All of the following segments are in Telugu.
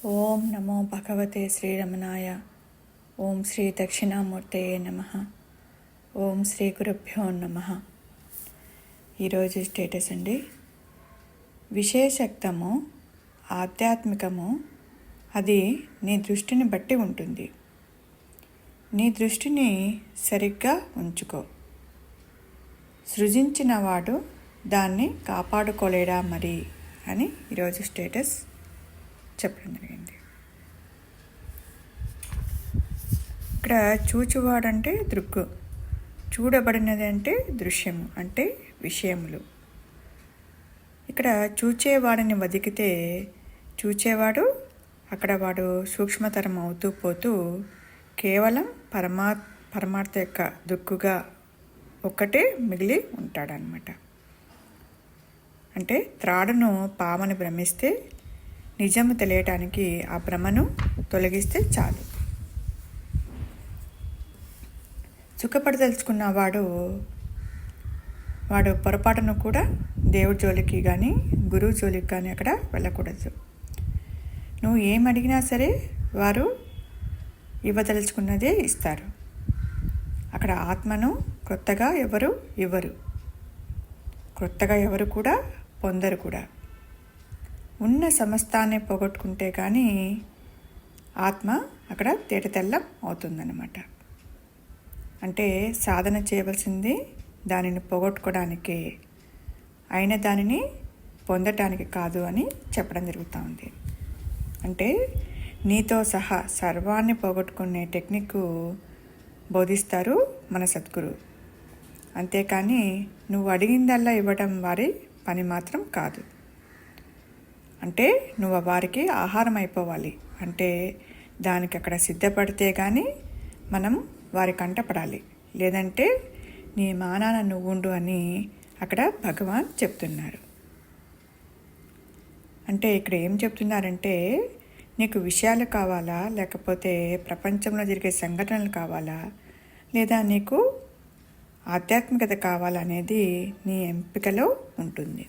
ఓం నమో భగవతే శ్రీరమణాయ. ఓం శ్రీ దక్షిణామూర్తయే నమ. ఓం శ్రీ గురుభ్యో నమ. ఈరోజు స్టేటస్ అండి. విశేషక్తము ఆధ్యాత్మికము అది నీ దృష్టిని బట్టి ఉంటుంది. నీ దృష్టిని సరిగ్గా ఉంచుకో. సృజించిన వాడు దాన్ని కాపాడుకోలేడా మరి అని ఈరోజు స్టేటస్ చెప్పడం జరిగింది. ఇక్కడ చూచువాడంటే దృక్కు, చూడబడినది అంటే దృశ్యము అంటే విషయములు. ఇక్కడ చూచేవాడిని వదికితే చూచేవాడు అక్కడ వాడు సూక్ష్మతరం అవుతూ పోతూ కేవలం పరమార్థ యొక్క దృక్కుగా ఒక్కటే మిగిలి ఉంటాడనమాట. అంటే త్రాడును పామని భ్రమిస్తే నిజము తెలియటానికి ఆ భ్రమను తొలగిస్తే చాలు. సుఖపడదలుచుకున్న వాడు పొరపాటును కూడా దేవుడి జోలికి కానీ గురువు జోలికి కానీ అక్కడ వెళ్ళకూడదు. నువ్వు ఏమడిగినా సరే వారు ఇవ్వదలుచుకున్నదే ఇస్తారు. అక్కడ ఆత్మను క్రొత్తగా ఎవరు ఇవ్వరు, క్రొత్తగా ఎవరు కూడా పొందరు కూడా. ఉన్న సమస్తాన్ని పోగొట్టుకుంటే కానీ ఆత్మ అక్కడ తేటతెల్లం అవుతుందన్నమాట. అంటే సాధన చేయవలసింది దానిని పోగొట్టుకోవడానికి, అయిన దానిని పొందటానికి కాదు అని చెప్పడం జరుగుతూ ఉంది. అంటే నీతో సహా సర్వాన్ని పోగొట్టుకునే టెక్నిక్ బోధిస్తారు మన సద్గురు. అంతేకాని నువ్వు అడిగిందల్లా ఇవ్వడం వారి పని మాత్రం కాదు. అంటే నువ్వు వారికి ఆహారం అయిపోవాలి. అంటే దానికి అక్కడ సిద్ధపడితే కానీ మనం వారి కంటపడాలి. లేదంటే నీ మానాన నువ్వుండు అని అక్కడ భగవాన్ చెప్తున్నారు. అంటే ఇక్కడ ఏం చెప్తున్నారంటే నీకు విషయాలు కావాలా, లేకపోతే ప్రపంచంలో జరిగే సంఘటనలు కావాలా, లేదా నీకు ఆధ్యాత్మికత కావాలా అనేది నీ ఎంపికలో ఉంటుంది.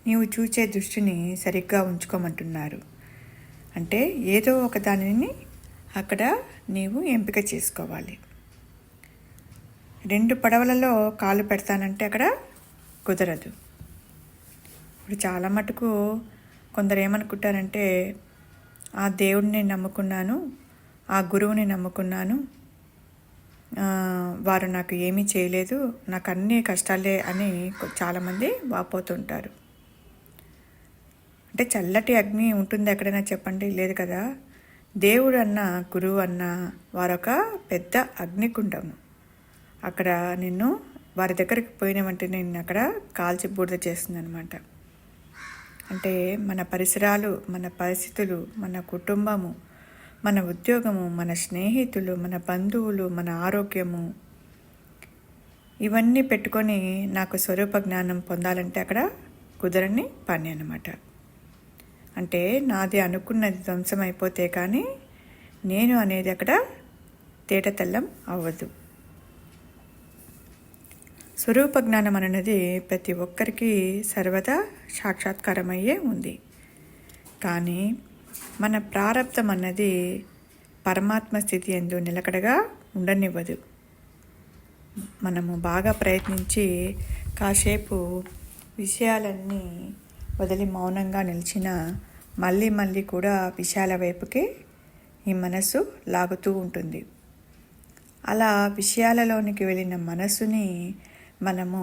నీవు చూచే దృష్టిని సరిగ్గా ఉంచుకోమంటున్నారు. అంటే ఏదో ఒక దానిని అక్కడ నీవు ఎంపిక చేసుకోవాలి. 2 పడవలలో కాలు పెడతానంటే అక్కడ కుదరదు. ఇప్పుడు చాలా మటుకు కొందరు ఏమనుకుంటారంటే ఆ దేవుడిని నమ్ముకున్నాను, ఆ గురువుని నమ్ముకున్నాను, వారు నాకు ఏమీ చేయలేదు, నాకు అన్ని కష్టాలే అని చాలామంది వాపోతుంటారు. అంటే చల్లటి అగ్ని ఉంటుంది ఎక్కడైనా చెప్పండి? లేదు కదా. దేవుడు అన్న గురువు అన్న వారొక పెద్ద అగ్నికుండము. అక్కడ నిన్ను వారి దగ్గరికి పోయినవంటే నిన్ను అక్కడ కాల్చి బూడిద చేస్తుందన్నమాట. అంటే మన పరిసరాలు, మన పరిస్థితులు, మన కుటుంబము, మన ఉద్యోగము, మన స్నేహితులు, మన బంధువులు, మన ఆరోగ్యము, ఇవన్నీ పెట్టుకొని నాకు స్వరూప జ్ఞానం పొందాలంటే అక్కడ కుదరని పని అన్నమాట. అంటే నాది అనుకున్నది ధ్వంసం అయిపోతే కానీ నేను అనేది అక్కడ తేటతెల్లం అవ్వదు. స్వరూప జ్ఞానం అనేది ప్రతి ఒక్కరికి సర్వదా సాక్షాత్కారమయ్యే ఉంది. కానీ మన ప్రారబ్ధం అన్నది పరమాత్మ స్థితి యందు నిలకడగా ఉండనివ్వదు. మనము బాగా ప్రయత్నించి కాసేపు విషయాలన్నీ వదిలి మౌనంగా నిలిచిన మళ్ళీ మళ్ళీ కూడా విషయాల వైపుకే ఈ మనసు లాగుతూ ఉంటుంది. అలా విషయాలలోనికి వెళ్ళిన మనసుని మనము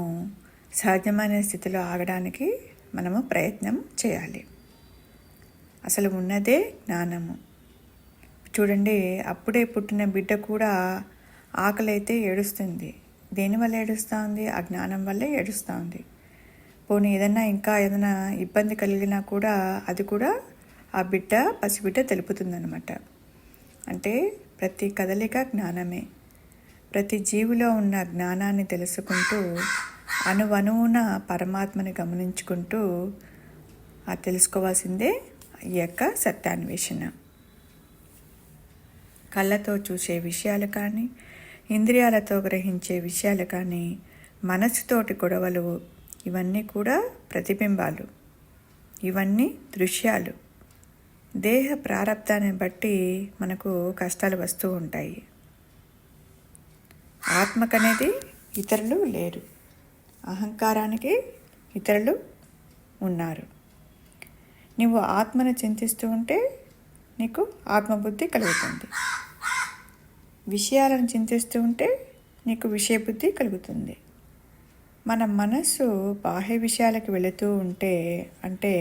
సహజమైన స్థితిలో ఆగడానికి మనము ప్రయత్నం చేయాలి. అసలు ఉన్నదే జ్ఞానము. చూడండి, అప్పుడే పుట్టిన బిడ్డ కూడా ఆకలి అయితే ఏడుస్తుంది. దేనివల్ల ఏడుస్తూ ఉంది? ఆ జ్ఞానం వల్లే ఏడుస్తూ ఉంది. పోనీ ఏదైనా ఇబ్బంది కలిగినా కూడా అది కూడా ఆ పసిబిడ్డ తెలుపుతుందన్నమాట. అంటే ప్రతి కదలిక జ్ఞానమే. ప్రతి జీవిలో ఉన్న జ్ఞానాన్ని తెలుసుకుంటూ అణువణువున పరమాత్మని గమనించుకుంటూ తెలుసుకోవాల్సిందే ఈ యొక్క సత్యాన్వేషణ. కళ్ళతో చూసే విషయాలు కానీ, ఇంద్రియాలతో గ్రహించే విషయాలు కానీ, మనసుతోటి గొడవలు, ఇవన్నీ కూడా ప్రతిబింబాలు. ఇవన్నీ దృశ్యాలు. దేహ ప్రారబ్ధాన్ని బట్టి మనకు కష్టాలు వస్తూ ఉంటాయి. ఆత్మకనేది ఇతరులు లేరు, అహంకారానికి ఇతరులు ఉన్నారు. నువ్వు ఆత్మను చింతిస్తూ ఉంటే నీకు ఆత్మబుద్ధి కలుగుతుంది. విషయాలను చింతిస్తూ ఉంటే నీకు విషయబుద్ధి కలుగుతుంది. మన మనస్సు బాహ్య విషయాలకు వెళుతూ ఉంటే, అంటే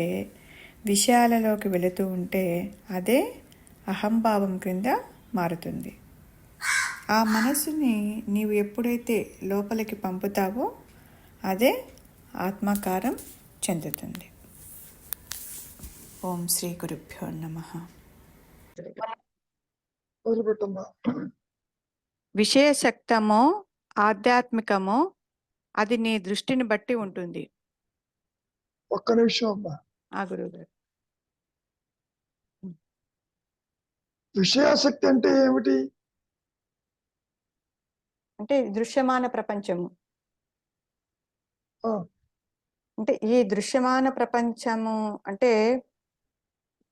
విషయాలలోకి వెళుతూ ఉంటే అదే అహంభావం క్రింద మారుతుంది. ఆ మనస్సుని నీవు ఎప్పుడైతే లోపలికి పంపుతావో అదే ఆత్మాకారం చెందుతుంది. ఓం శ్రీ గురుభ్యో నమః. విషయశక్తమో ఆధ్యాత్మికమో అది నీ దృష్టిని బట్టి ఉంటుంది. ఒక్క నిమిషం అమ్మా. గురువుగారు, విషయాసక్తి అంటే ఏమిటి? అంటే దృశ్యమాన ప్రపంచము. ఆ, అంటే ఈ దృశ్యమాన ప్రపంచము అంటే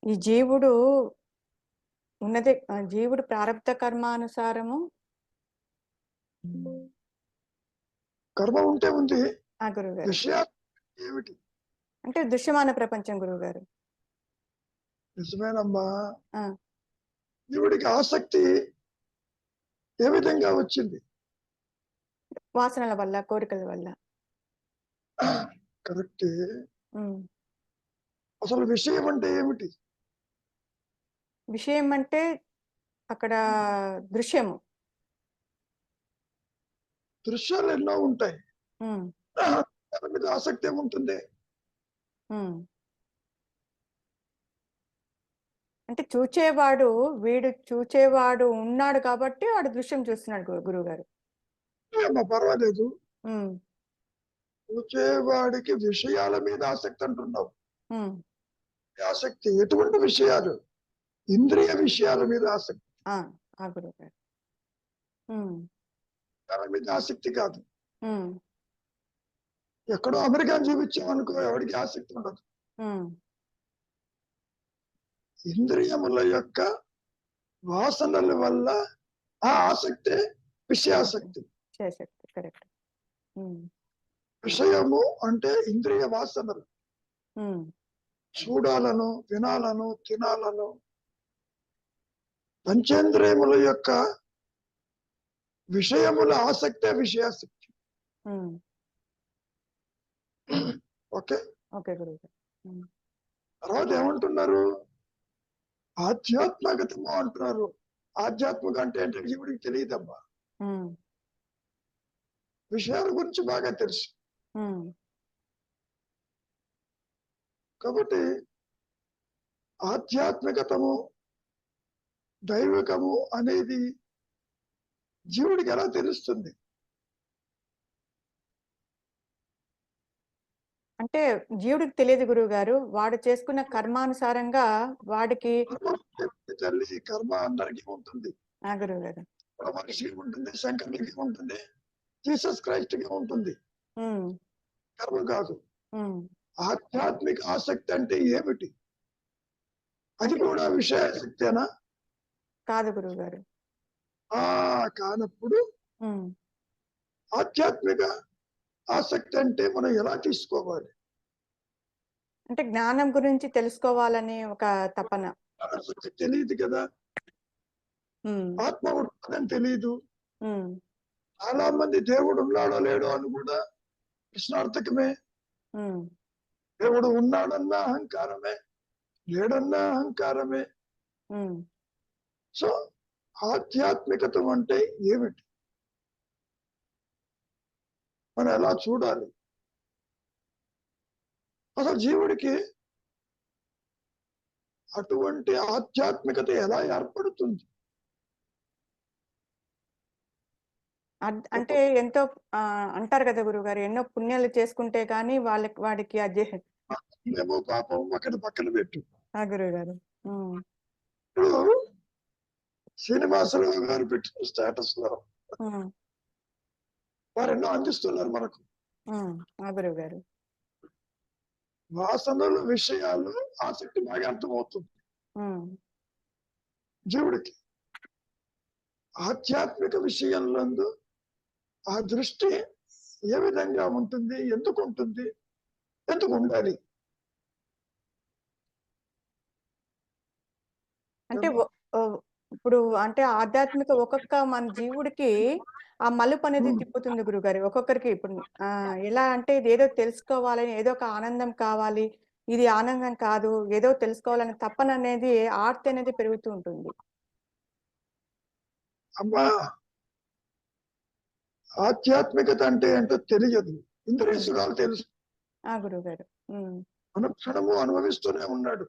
ఈ జీవుడు ఉన్నదే, జీవుడు ప్రారబ్ధ కర్మానుసారము కర్మ ఉంటే ఉంది. గురువుగారు, విషయాలు ఏమిటి? అంటే దృశ్యమాన ప్రపంచం గురువుగారు. నిజమేనమ్మా. దేవుడికి ఆసక్తి ఏ విధంగా వచ్చింది? వాసనల వల్ల, కోరికల వల్ల. కరెక్టే. అసలు విషయం అంటే ఏమిటి? విషయం అంటే అక్కడ దృశ్యము. దృశ్యాలు ఎన్నో ఉంటాయి. దాని మీద ఆసక్తి ఏముంటుంది? అంటే చూచేవాడు ఉన్నాడు కాబట్టి వాడు దృశ్యం చూస్తున్నాడు గురువు గారు. పర్వాలేదు. చూచేవాడికి విషయాల మీద ఆసక్తి అంటున్నావు. ఆసక్తి ఎటువంటి విషయాలు? ఇంద్రియ విషయాల మీద ఆసక్తి. గురువు గారు, దాని మీద ఆసక్తి కాదు. ఎక్కడో అమెరికా చూపించామనుకో, ఎవరికి ఆసక్తి ఉండదు. ఇంద్రియముల యొక్క వాసనల వల్ల ఆ ఆసక్తి విషయాసక్తి. కరెక్ట్. విషయము అంటే ఇంద్రియ వాసనలు. చూడాలను, వినాలను, తినాలను, పంచేంద్రియముల యొక్క విషయముల ఆసక్తే విషయాసక్తి. ఓకే. తర్వాత ఏమంటున్నారు? ఆధ్యాత్మికతము అంటున్నారు. ఆధ్యాత్మిక అంటే ఏంటంటే జీవుడికి తెలియదమ్మా. విషయాల గురించి బాగా తెలుసు. కాబట్టి ఆధ్యాత్మికతము, దైవికము అనేది జీవుడికి ఎలా తెలుస్తుంది? అంటే జీవుడికి తెలియదు గురువు గారు. వాడు చేసుకున్న కర్మానుసారంగా వాడికి తల్లి కర్మ అందరికీ ఉంటుంది. గురువు గారు, మనిషికి ఉంటుంది, శంకరుడికి ఉంటుంది, జీసస్ క్రైస్ట్ కి ఉంటుంది. కర్మ కాదు. ఆధ్యాత్మిక ఆసక్తి అంటే ఏమిటి? అది కూడా విషయాసక్తేనా? కాదు గురువు గారు. కానప్పుడు ఆధ్యాత్మిక ఆసక్తి అంటే మనం ఎలా తీసుకోవాలి? అంటే జ్ఞానం గురించి తెలుసుకోవాలని ఒక తపన. తెలియదు కదా, ఆత్మ ఉంటుందని తెలియదు. చాలా మంది దేవుడు ఉన్నాడో లేడో అని కూడా ప్రశ్నార్థకమే. దేవుడు ఉన్నాడన్నా అహంకారమే, లేడన్నా అహంకారమే. సో ఆధ్యాత్మికత అంటే ఏమిటి? మనం ఎలా చూడాలి? అసలు జీవుడికి అటువంటి ఆధ్యాత్మికత ఎలా ఏర్పడుతుంది? అంటే ఎంతో అంటారు కదా గురువు గారు, ఎన్నో పుణ్యాలు చేసుకుంటే గానీ వాడికి ఏమో పాపం అక్కడ పక్కన పెట్టు గురువు గారు. శ్రీనివాసరావు గారు పెట్టిన స్టేటస్ లో వారు ఎన్నో అందిస్తున్నారు మనకు. గురువు గారు, వాసనలు విషయాలు ఆసక్తి బాగా అర్థమవుతుంది జీవుడికి. ఆధ్యాత్మిక విషయంలో ఆ దృష్టి ఏ విధంగా ఉంటుంది, ఎందుకు ఉంటుంది, ఎందుకు ఉండాలి? అంటే ఇప్పుడు అంటే ఆధ్యాత్మిక ఒక్కొక్క మన జీవుడికి ఆ మలుపు అనేది తిప్పుతుంది గురుగారు. ఒక్కొక్కరికి ఇప్పుడు ఎలా అంటే ఇది ఏదో తెలుసుకోవాలని, ఏదో ఒక ఆనందం కావాలి, ఇది ఆనందం కాదు, ఏదో తెలుసుకోవాలని తపన అనేది, ఆర్తి అనేది పెరుగుతూ ఉంటుంది. అమ్మా, ఆధ్యాత్మికత అంటే ఏంటో తెలియదు, ఇంద్రియ సుఖాలు తెలుసు. గురుగారు అనుక్షణము అనుభవిస్తూనే ఉన్నాడు.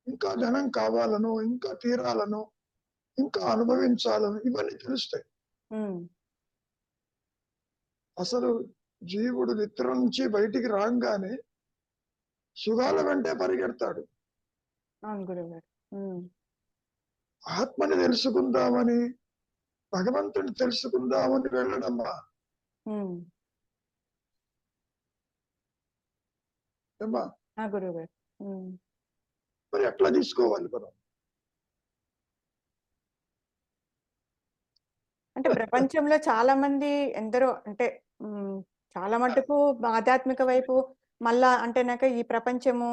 ఇంకా ధనం కావాలను, ఇంకా తీరాలను, ఇంకా అనుభవించాలను, ఇవన్నీ తెలుస్తాయి. అసలు జీవుడు నిద్ర నుంచి బయటికి రాగానే సుఖాల వెంటే పరిగెడతాడు. ఆత్మని తెలుసుకుందామని, భగవంతుని తెలుసుకుందామని వెళ్ళడమ్మా. మరి ఎట్లా తీసుకోవాలి మనం? అంటే ప్రపంచంలో చాలా మంది ఎందరో అంటే చాలా మటుకు ఆధ్యాత్మిక వైపు మళ్ళా అంటే నాకు ఈ ప్రపంచము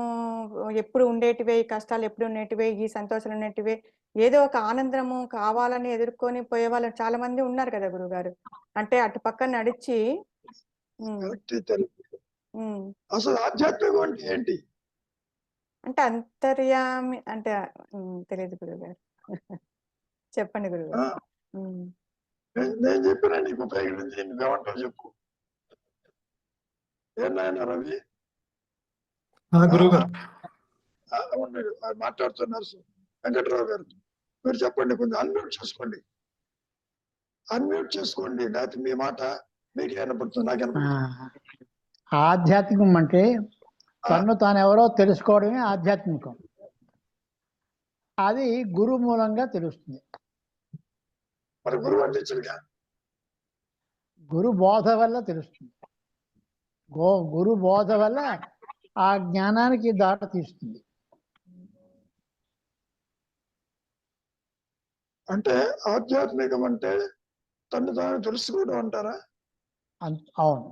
ఎప్పుడు ఉండేటివే, ఈ కష్టాలు ఎప్పుడు ఉండేటివే, ఈ సంతోషాలు ఉండేటివే, ఏదో ఒక ఆనందము కావాలని ఎదుర్కొని పోయే వాళ్ళు చాలా మంది ఉన్నారు కదా గురుగారు. అంటే అటు పక్క నడిచి అసలు ఆధ్యాత్మికం అంటే ఏంటి? అంటే అంతర్యామి అంటే తెలియదు గురుగారు. చెప్పండి గురుగారు. నేను చెప్పినా నీకు ఉపయోగించి నువ్వేమంటావు చెప్పు. ఏనాయన రవి మాట్లాడుతున్నారు వెంకట్రావు గారు, మీరు చెప్పండి, కొంచెం అన్మ్యూట్ చేసుకోండి. అన్మ్యూట్ చేసుకోండి, లేకపోతే మీ మాట మీకు వినపడుతుంది, నాకు వినపడుతుంది. ఆధ్యాత్మికం అంటే తను తానెవరో తెలుసుకోవడమే ఆధ్యాత్మికం. అది గురు మూలంగా తెలుస్తుంది. మరి గురువు అందించడుగా, గురు బోధ వల్ల తెలుస్తుంది. గురు బోధ వల్ల ఆ జ్ఞానానికి దాట తీస్తుంది. అంటే ఆధ్యాత్మికం అంటే తను తాను తెలుసుకోవడం అంటారా? అవును.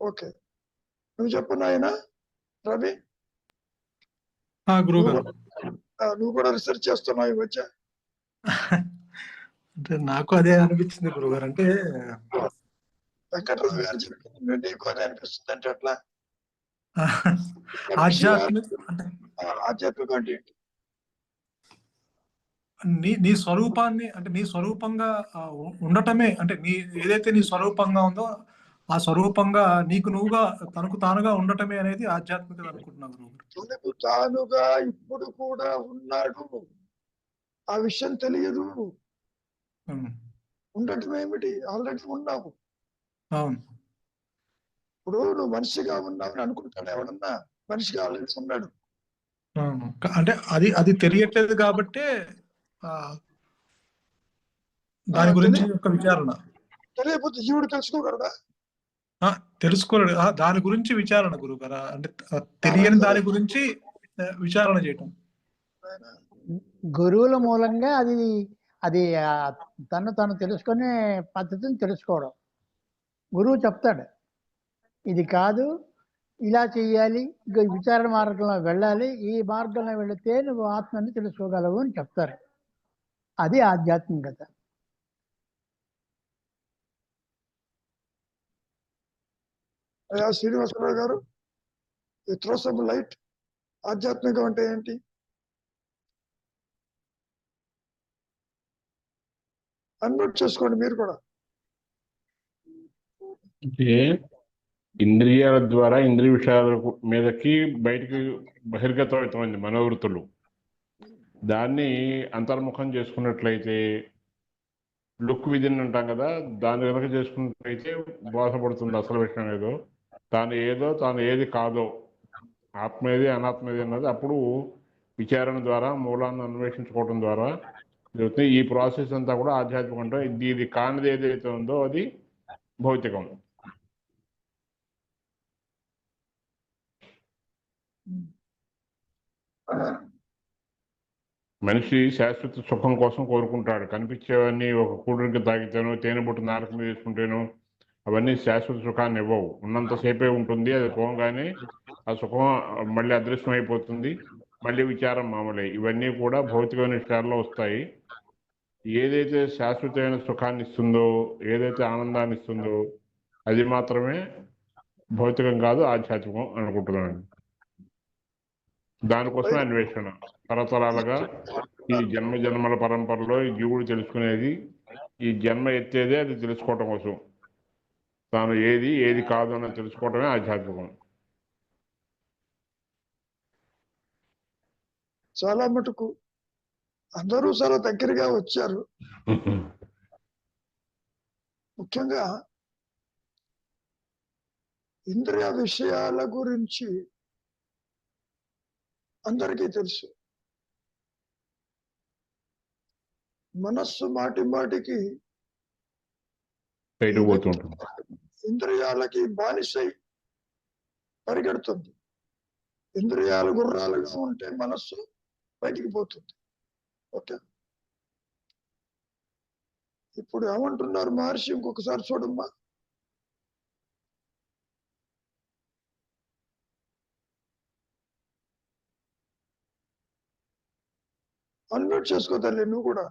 ఓకే, నువ్వు చెప్పు నాయన రవి. నువ్వు కూడా రీసెర్చ్ చేస్తున్నావు ఈ మధ్య. అంటే నాకు అదే అనిపించింది గురుగారు. అంటే వెంకటరావు గారు చెప్పింది నీకు అదే అనిపిస్తుంది అంటే ఎట్లా? ఆధ్యాత్మికం అంటే నీ స్వరూపాన్ని, అంటే నీ స్వరూపంగా ఉండటమే, అంటే నీ ఏదైతే నీ స్వరూపంగా ఉందో ఆ స్వరూపంగా నీకు నువ్వుగా తనకు తానుగా ఉండటమే అనేది ఆధ్యాత్మికత అనుకుంటున్నాను. తనకు తానుగా ఇప్పుడు కూడా ఉన్నాడు, ఆ విషయం తెలియదు. ఉండటం ఏమిటి? ఆల్రెడీ ఉన్నావు. అవును. ఇప్పుడు నువ్వు మనిషిగా ఉన్నావు అనుకుంటాడు ఎవడన్నా, మనిషిగా ఆల్రెడీ ఉన్నాడు. అంటే అది తెలియట్లేదు కాబట్టే దాని గురించి ఒక విచారణ. తెలియకపోతే జీవుడు తెలుసుకోగలడా? తెలుసుకోలేడు. దాని గురించి విచారణ గురుగారు. అంటే తెలియని దాని గురించి విచారణ చేయటం. గురువుల మూలంగా అది తను తెలుసుకునే పద్ధతిని తెలుసుకోవడం. గురువు చెప్తాడు, ఇది కాదు, ఇలా చెయ్యాలి, విచారణ మార్గంలో వెళ్ళాలి, ఈ మార్గంలో వెళితే నువ్వు ఆత్మని తెలుసుకోగలవు అని చెప్తారు. అది ఆధ్యాత్మికత. శ్రీనివాసరావు గారు, త్రో సమ్ లైట్. ఆధ్యాత్మికం అంటే ఏంటి? అన్మ్యూట్ చేసుకోండి మీరు కూడా. అంటే ఇంద్రియాల ద్వారా ఇంద్రియ విషయాల మీదకి బయటికి బహిర్గతమవుతుంది మనోవృత్తులు. దాన్ని అంతర్ముఖం చేసుకున్నట్లయితే, లుక్ విధిని అంటాం కదా, దాన్ని కనుక చేసుకున్నట్లయితే బోధపడుతుంది అసలు విషయం ఏదో, తాను ఏది కాదో, ఆత్మ ఏది అనాత్మ ఏది అన్నది అప్పుడు విచారణ ద్వారా మూలాన్ని అన్వేషించుకోవడం ద్వారా జరుగుతుంది. ఈ ప్రాసెస్ అంతా కూడా ఆధ్యాత్మికం. అంటే ఇది కానిది ఏదైతే ఉందో అది భౌతికం. మనిషి శాశ్వత సుఖం కోసం కోరుకుంటాడు. కనిపించేవన్నీ ఒక కూడురికి తాగితేనో తేనె బొట్టు నాలుక మీద వేసుకుంటేనో అవన్నీ శాశ్వత సుఖాన్ని ఇవ్వవు. ఉన్నంతసేపే ఉంటుంది, అది పోగానే ఆ సుఖం మళ్ళీ అదృశ్యం అయిపోతుంది, మళ్ళీ విచారం మామూలే. ఇవన్నీ కూడా భౌతికమైన విషయాల్లో వస్తాయి. ఏదైతే శాశ్వతమైన సుఖాన్ని ఇస్తుందో, ఏదైతే ఆనందాన్ని ఇస్తుందో అది మాత్రమే భౌతికం కాదు, ఆధ్యాత్మికం అనుకుంటున్నాను. దానికోసమే అన్వేషణ. తరతరాలుగా ఈ జన్మ జన్మల పరంపరలో ఈ జీవుడు తెలుసుకునేది, ఈ జన్మ ఎత్తేదే అది తెలుసుకోవటం కోసం. తాను ఏది కాదు అని తెలుసుకోవటమే ఆధ్యాత్మికం. చాలా మటుకు అందరూ చాలా దగ్గరగా వచ్చారు. ముఖ్యంగా ఇంద్రియ విషయాల గురించి అందరికీ తెలుసు. మనస్సు మాటి మాటికి బయటకు పోతుంటుంది, ఇంద్రియాలకి బానిసై పరిగెడుతుంది. ఇంద్రియాలు గుర్రాలుగా ఉంటే మనస్సు బయటికి పోతుంది. ఓకే, ఇప్పుడు ఏమంటున్నారు మహర్షి? ఇంకొకసారి చూడమ్మా. అన్మ్యూట్ చేసుకో తల్లి, నువ్వు కూడా.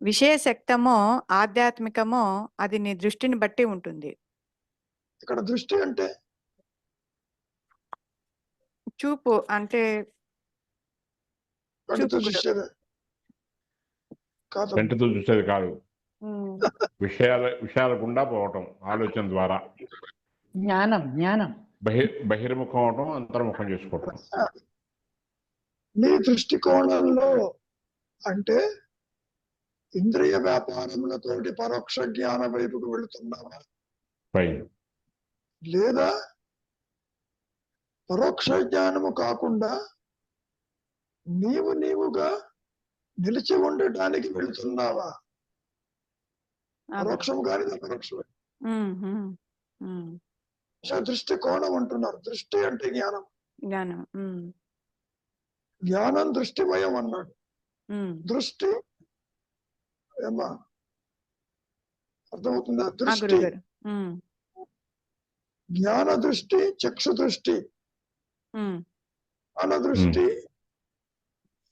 విషయశక్తమో ఆధ్యాత్మికమో అది నీ దృష్టిని బట్టి ఉంటుంది. ఇక్కడ దృష్టి అంటే చూపు అంటే కంటితో చూపు చూసేదే కాదు. కంటితో చూసేది కాదు, విషయాల గుండా పోవటం ఆలోచన ద్వారా. జ్ఞానం జ్ఞానం బహిర్ముఖం అవటం, అంతర్ముఖం చేసుకోవటం. నీ దృష్టికోణంలో అంటే ఇంద్రియ వ్యాపారములతోటి పరోక్ష జ్ఞాన వైపుకు వెళుతున్నావా, పైన లేదా పరోక్ష జ్ఞానము కాకుండా నీవుగా నిలిచి ఉండటానికి వెళుతున్నావా? పరోక్షము కానీ అపరోక్షమే. దృష్టి కోణం అంటున్నారు. దృష్టి అంటే జ్ఞానం. జ్ఞానం దృష్టిమయం అన్నాడు. దృష్టి ఏమా అర్థమవుతుందా? దృష్టి, జ్ఞాన దృష్టి, చక్షు దృష్టి. జ్ఞాన దృష్టి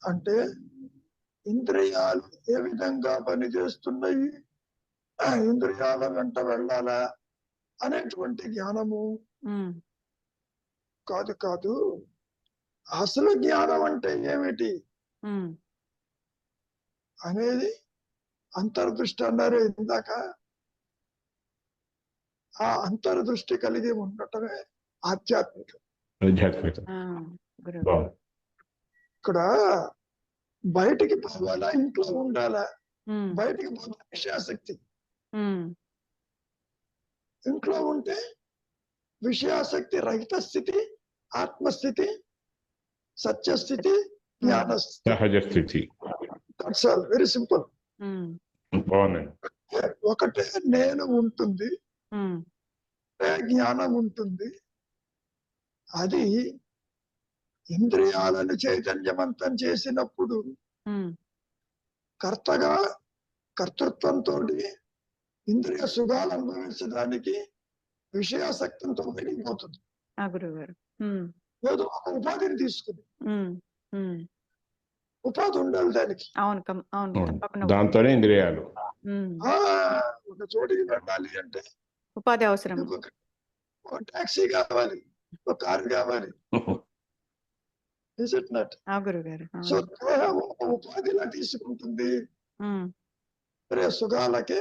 అంటే ఇంద్రియాలు ఏ విధంగా పనిచేస్తున్నాయి, ఇంద్రియాల వెంట వెళ్ళాలా అనేటువంటి జ్ఞానము కాదు. అసలు జ్ఞానం అంటే ఏమిటి అనేది అంతర్దృష్టి అన్నారు ఇందాక. ఆ అంతర్దృష్టి కలిగి ఉండటమే ఆధ్యాత్మికం. ఇక్కడ బయటికి పోవాలా, ఇంట్లో ఉండాలా? బయటికి పోతే విషయాసక్తి, ఇంట్లో ఉంటే విషయాసక్తి రహిత స్థితి, ఆత్మస్థితి, సత్యస్థితి, జ్ఞానస్థితి, సహజ స్థితి. That's all, very simple. ఒకటే నేను ఉంటుంది, జ్ఞానం ఉంటుంది. అది ఇంద్రియాలను చైతన్యవంతం చేసినప్పుడు కర్తగా కర్తృత్వంతో ఇంద్రియ సుఖాలు అనుభవించడానికి విషయాసక్తంతో వెళ్ళిపోతుంది. ఏదో ఒక ఉపాధిని తీసుకుని, ఉపాధి ఉండాలి దానికి. దాంతోనే ఇంద్రియాలు. ఒక చోటికి వెళ్ళాలి అంటే ఉపాధి అవసరం. ఒక టాక్సీ కావాలి, ఒక కారు కావాలి. సో ఉపాధిలా తీసుకుంటుంది, సుఖాలకే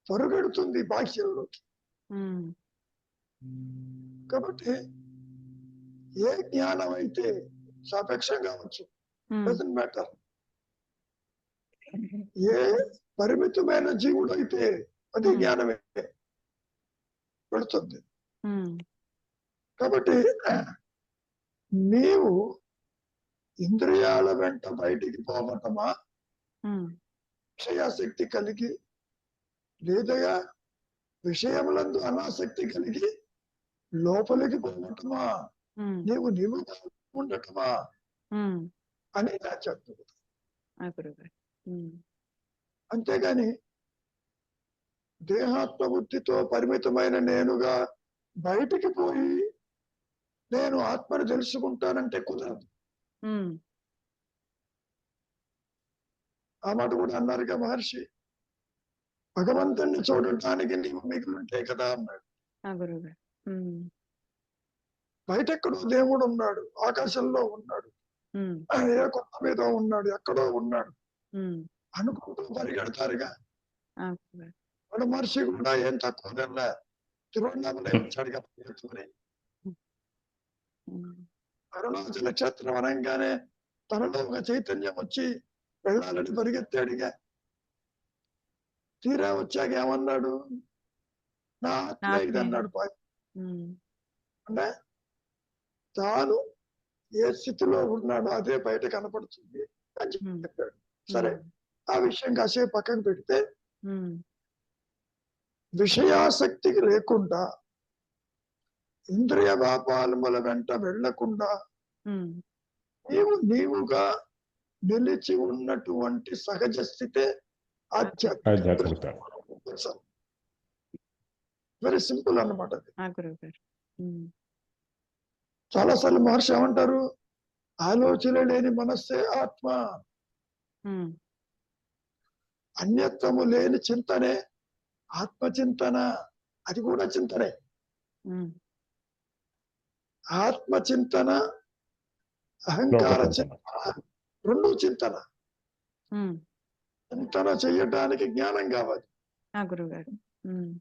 పరుగెడుతుంది బాహ్యంలోకి. కాబట్టి ఏ జ్ఞానం అయితే సాపేక్షంగా కావచ్చు, డజంట్ మ్యాటర్. ఏ పరిమితమైన జీవుడు అయితే అది జ్ఞానమే పెడుతుంది. కాబట్టి నీవు ఇంద్రియాల వెంట బయటికి పోవటమా, విషయాసక్తి కలిగి, లేదా విషయములందు అనాసక్తి కలిగి లోపలికి పోవటమా, ఉమ్, నీవు ఉండటమా ఉమ్, అని ఆధ్యాత్మికత. ఆ గురుగారు. ఉమ్, అంతేగాని దేహాత్మ బుద్ధితో పరిమితమైన నేనుగా బయటికి పోయి నేను ఆత్మను తెలుసుకుంటానంటే కుదరదు. ఉమ్, ఆ మాట కూడా అన్నారుగా మహర్షి, భగవంతుణ్ణి చూడటానికి నీవు మిగిలింటే కదా అన్నాడు. ఆ గురుగారు. ఉమ్, బయట ఎక్కడో దేవుడు ఉన్నాడు, ఆకాశంలో ఉన్నాడు, ఉమ్, ఏ కొండ మీద ఉన్నాడు, ఎక్కడో ఉన్నాడు ఉమ్, అనుకుంటూ పరిగెడతారుగా. ఆ గురుగారు. వాడు మహర్షి కూడా ఏం తక్కువ తిరువన్నామలై వచ్చాడు కదా ఎత్తుకుని. ఉమ్, అరుణాచల క్షేత్రం అనగానే తనలో ఒక చైతన్యం వచ్చి వెళ్ళాలని పరిగెత్తాడుగా. తీరా వచ్చాక ఏమన్నాడు, నా ఆత్మ ఇది అన్నాడు. ఉమ్, అంటే తాను ఏ స్థితిలో ఉన్నాడో అదే బయట కనపడుతుంది అని చెప్పాడు. సరే, ఆ విషయం కాసేపు పక్కన పెడితే, ఉమ్, విషయాసక్తికి లేకుండా ఇంద్రియ వ్యాపారముల వెంట వెళ్లకుండా ఉమ్, నీవుగా నిలిచి ఉన్నటువంటి సహజ స్థితే ఆధ్యాత్మికత. వెరీ సింపుల్ అన్నమాట అది. ఆ గురుగారు. ఉమ్, చాలాసార్లు మహర్షి ఏమంటారు, ఆలోచన లేని మనస్సే ఆత్మ, ఉమ్, అన్యత్వము లేని చింతనే ఆత్మచింతన. అది కూడా చింతనే. ఉమ్, ఆత్మచింతన, అహంకార చింతన రెండు చింతన. ఉమ్, చింతన చెయ్యడానికి జ్ఞానం కావాలి. ఆ గురుగారు. ఉమ్,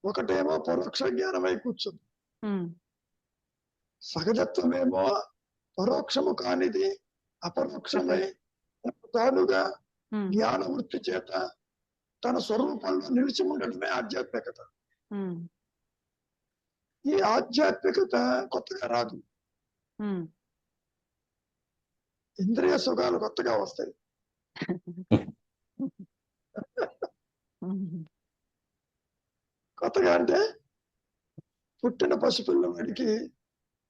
ఒకటేమో పరోక్ష జ్ఞానమై కూర్చుంది, ఉమ్, సహజత్వమేమో పరోక్షము కానిది అపరోక్షమై తానుగా ఉమ్, జ్ఞాన వృత్తి చేత తన స్వరూపంలో నిలిచి ఉండటమే ఆధ్యాత్మికత. ఉమ్, ఈ ఆధ్యాత్మికత కొత్తగా రాదు. ఉమ్, ఇంద్రియ సుఖాలు కొత్తగా వస్తాయి. ఉమ్, కొత్తగా అంటే పుట్టిన పసిపిల్లవాడికి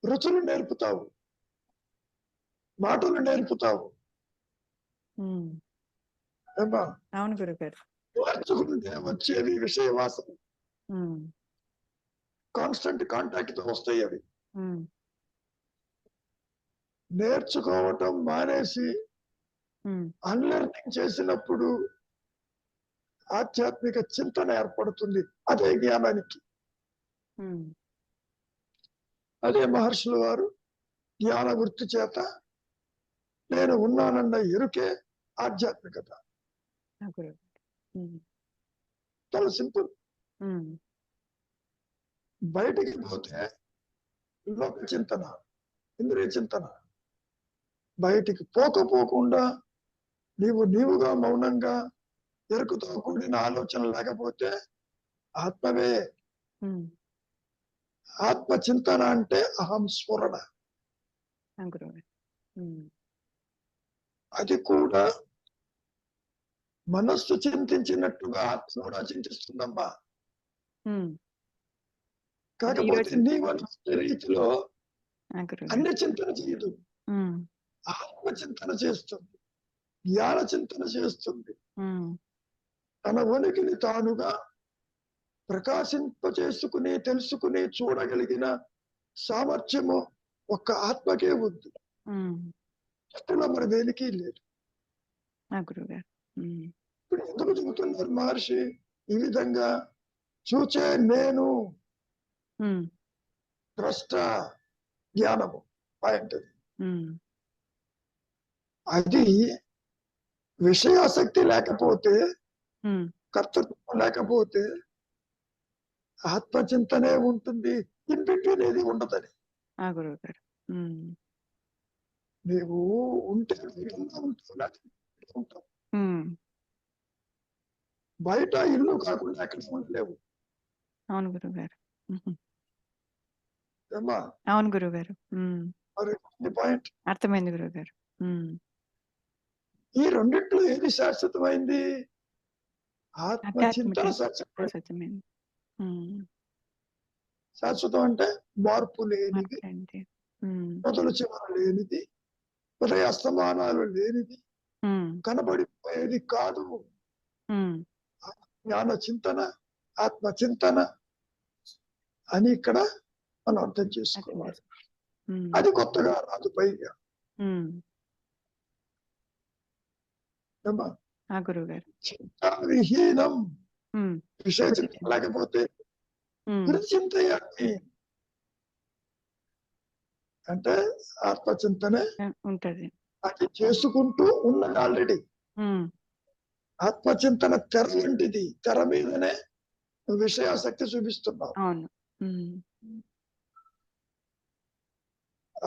రుచులు నేర్పుతావు, మాటలు నేర్పుతావు. ఉమ్, ఏమా అవును గురుగారు. నేర్చుకుంటే వచ్చేవి విషయ వాసన, ఉమ్, కాన్స్టెంట్ కాంటాక్ట్ తో వస్తాయి అవి. ఉమ్, నేర్చుకోవటం మానేసి ఉమ్, అన్లెర్నింగ్ చేసినప్పుడు ఆధ్యాత్మిక చింతన ఏర్పడుతుంది. అదే జ్ఞానానికి. ఉమ్, అదే మహర్షుల వారు జ్ఞాన వృత్తి చేత నేను ఉన్నానన్న ఎరుకే ఆధ్యాత్మికత. ఆ గురుగారు. ఉమ్, చాలా సింపుల్. ఉమ్, బయటికి పోతే లోక చింతన, ఇంద్రియ చింతన. బయటికి పోకుండా నీవుగా మౌనంగా ఎరుకుతో కూడిన ఆలోచన లేకపోతే ఆత్మవే. ఉమ్, ఆత్మ చింతన అంటే అహం స్ఫురణ. ఆ గురుగారు. ఉమ్, అది కూడా మనస్సు చింతించినట్టుగా ఆత్మ కూడా చింతిస్తుందమ్మా. ఉమ్, కాకపోతే ఈరోజు- నీవు రీతిలో ఆ గురుగారు. అన్ని చింతన చేయదు, ఉమ్, ఆత్మ చింతన చేస్తుంది, జ్ఞాన చింతన చేస్తుంది. ఉమ్, తన ఉనికిని తానుగా ప్రకాశింపచేసుకుని తెలుసుకుని చూడగలిగిన సామర్థ్యము ఒక్క ఆత్మకే ఉంది. ఉమ్, అట్లా మరి దేనికి లేదు. ఆ గురుగారు. ఉమ్, ఇప్పుడు ఎందుకు చెబుతున్నారు మహర్షి ఈ విధంగా? చూచే నేను ఉమ్, ద్రష్ట జ్ఞానము పాయింట్ అది. ఉమ్, అది విషయాసక్తి లేకపోతే, ఉమ్, కర్తృత్వం లేకపోతే ఆత్మచింతనే ఉంటుంది, ఇంటింటి అనేది ఉండదని. ఆ గురుగారు. ఉమ్, నీవు ఉంటే ఉంటావు. ఉమ్, బయట ఇల్లు కాకుండా ఎక్కడ ఉండలేవు. అవును గురుగారు. ఉహు, ఏమ్మా అవును గురుగారు. ఉమ్, మరి పాయింట్. అర్థమైంది గురుగారు. ఉమ్, ఈ రెండిట్లో ఏది శాశ్వతమైంది? ఆత్మచింతన ఆధ్యాత్మిక శాశ్వతమైంది. సత్యమైంది. ఉమ్, శాశ్వతం అంటే మార్పు లేనిది, మాట్లాడండి. ఉమ్, మొదలు చివర లేనిది, ఉదయ అస్తమానాలు లేనిది, ఉమ్, కనబడిపోయేది కాదు. ఉమ్, జ్ఞాన చింతన, ఆత్మ చింతన అని ఇక్కడ మనం అర్థం చేసుకోవాలి. ఉమ్, అది కొత్తగా రాదు పైగా. ఉమ్. ఏమ్మా? ఆ గురువు గారు. చింతా విహీనం, ఉమ్, విషయ చింత లేకపోతే ఉమ్, గురుచింతయామి అంటే ఆత్మచింతనే ఉంటది. అది చేసుకుంటూ ఉన్నది ఆల్రెడీ. ఉమ్, ఆత్మచింతన తెర వంటిది, తెర మీదనే విషయాసక్తి చూపిస్తున్నావు. అవును. ఉమ్,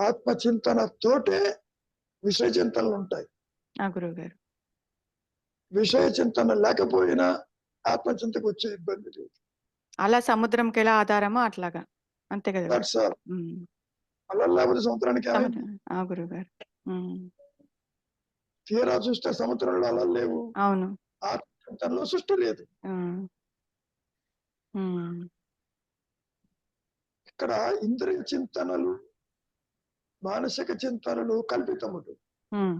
ఆత్మచింతన తోటే విషయ చింతనలు ఉంటాయి. ఆ గురువు గారు. విషయ చింతన లేకపోయినా ఆత్మచింతకు వచ్చే ఇబ్బంది లేదు. అలా సముద్రంకి ఎలా ఆధారమో అట్లాగా, అంతే కదా. That's all. ఉమ్, అలా లేకపోతే సముద్రానికి ఏమైంది? ఆ గురువు గారు. ఉమ్, తీరా చూస్తే సముద్రంలో అలా లేవు. అవును. ఆత్మచింతనలో సృష్టి లేదు. ఉమ్, ఉమ్, ఇక్కడ ఇంద్రియ చింతనలు, మానసిక చింతనలు కల్పితములు. ఉమ్,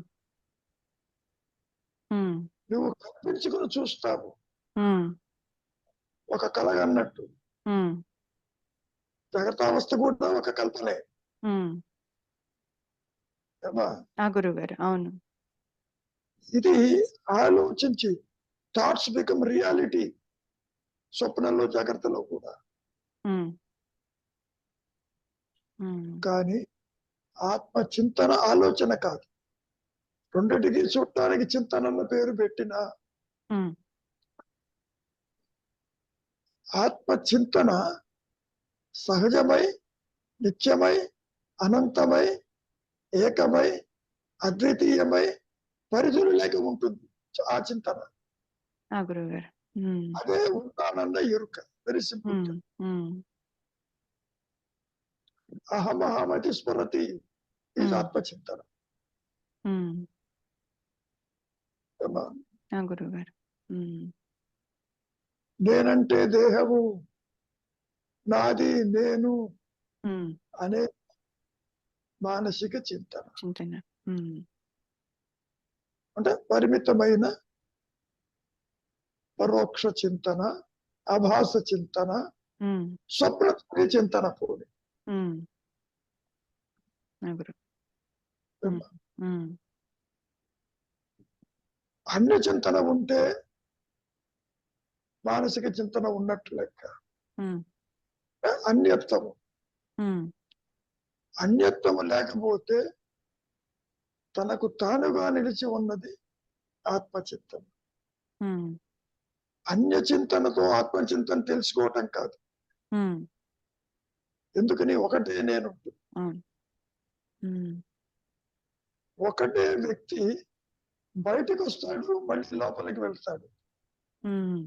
ఉమ్, నువ్వు కల్పించుకుని చూస్తావు, ఉమ్, ఒక కలగన్నట్టు. ఉమ్, జగతావస్థ కూడా ఒక కల్పనే. ఉమ్. ఏమ్మా? ఆ గురువు గారు. అవును. ఇది ఆలోచించి థాట్స్ బికమ్ రియాలిటీ. స్వప్నంలో, జాగ్రత్తలో కూడా. ఉమ్, ఉమ్, కానీ ఆత్మ చింతన ఆలోచన కాదు. రెండిటికి చూడటానికి చింతన అన్న పేరు పెట్టిన ఉమ్, ఆత్మ చింతన సహజమై, నిత్యమై, అనంతమై, ఏకమై, అద్వితీయమై, పరిధులు లేక ఉంటుంది ఆ చింతన. ఆ గురువు గారు. ఉమ్, అదే ఉన్నానన్న ఎరుక. Very simple. ఉమ్, ఉమ్, అహమహమతి స్మరతి ఇది ఆత్మ చింతన. ఉమ్. ఏమ్మా? ఆ గురువు గారు. ఉమ్, నేనంటే దేహము, నాది నేను ఉమ్. అనే మానసిక చింతన. చింతన. ఉమ్, అంటే పరిమితమైన పరోక్ష చింతన, ఆభాస చింతన, ఉమ్, స్వప్న చింతన పోలి. ఉమ్. ఆ గురువు. ఉమ్, ఉమ్, అన్య చింతన ఉంటే మానసిక చింతన ఉన్నట్టు లెక్క. ఉమ్, అన్యత్వము. ఉమ్, అన్యత్వము లేకపోతే తనకు తానుగా నిలిచి ఉన్నది ఆత్మచింతన. ఉమ్, అన్య చింతనతో ఆత్మచింతన తెలుసుకోవటం కాదు. ఉమ్. ఎందుకని ఒకటే నేను. అవును. ఉమ్, ఒకటే వ్యక్తి బయటకు వస్తాడు, మళ్ళీ లోపలికి వెళ్తాడు. ఉమ్.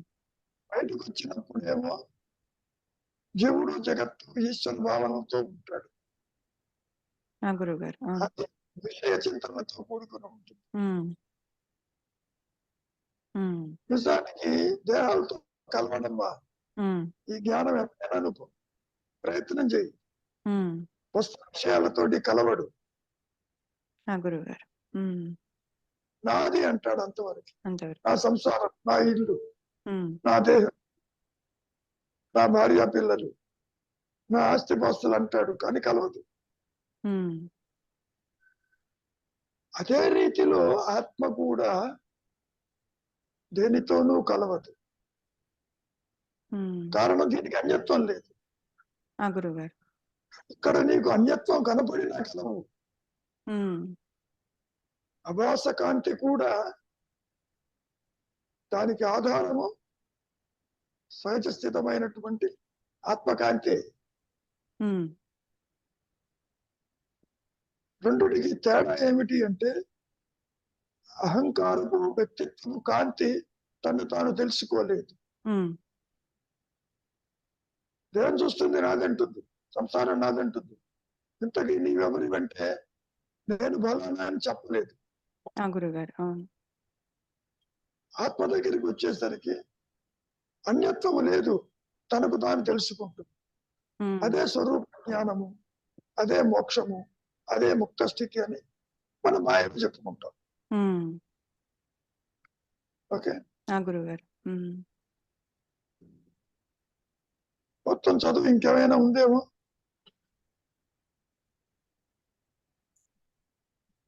బయటకు వచ్చినప్పుడు ఏమో జీవుడు జగత్తు ఈశ్వర భావనతో ఉంటాడు. ఆ గురువు గారు. అవును. అది విషయ చింతనతో కూడుకుని ఉంటుంది. ఉమ్, ఉమ్, నిజానికి దేహాలతో కలవడమ్మా. ఉమ్, ఈ జ్ఞానం ఎప్పుడైనా అనుకో, ప్రయత్నం చేయి. ఉమ్. వస్తు విషయాలతోటి కలవడు. ఆ గురువు గారు. ఉమ్, నాది అంటాడు అంతవరకు. అంతవరకు. నా సంసారం, నా ఇల్లు, ఉమ్, నా దేహం, నా భార్య పిల్లలు, నా ఆస్తిపాస్తులు అంటాడు, కానీ కలవదు. ఉమ్, అదే రీతిలో ఆత్మ కూడా దేనితోనూ కలవదు. ఉమ్. కారణం దీనికి అన్యత్వం లేదు. ఆ గురువు గారు. ఇక్కడ నీకు అన్యత్వం కనపడినా కలవు. ఉమ్, అభాస కాంతి కూడా దానికి ఆధారము సహజ స్థితమైనటువంటి ఆత్మకాంతి. ఉమ్, రెండుటికి తేడా ఏమిటి అంటే అహంకారము, వ్యక్తిత్వము, కాంతి తను తాను తెలుసుకోలేదు. ఉమ్. దేని చూస్తుంది నాదంటుంది, సంసారం నాదంటుంది. ఇంతకీ నీవెవరివంటే నేను బలానా అని చెప్పలేదు. ఆ గురువు గారు. అవును. ఆత్మ దగ్గరికి వచ్చేసరికి అన్యత్వము లేదు, తనకు తాను తెలుసుకుంటుంది. ఉమ్, అదే స్వరూప జ్ఞానము, అదే మోక్షము, అదే ముక్త స్థితి అని మనం మాయలు చెప్పుకుంటాం. ఉమ్. ఓకే, ఆ గురుగారు. మొత్తం చదువు ఇంకేమైనా ఉందేమో.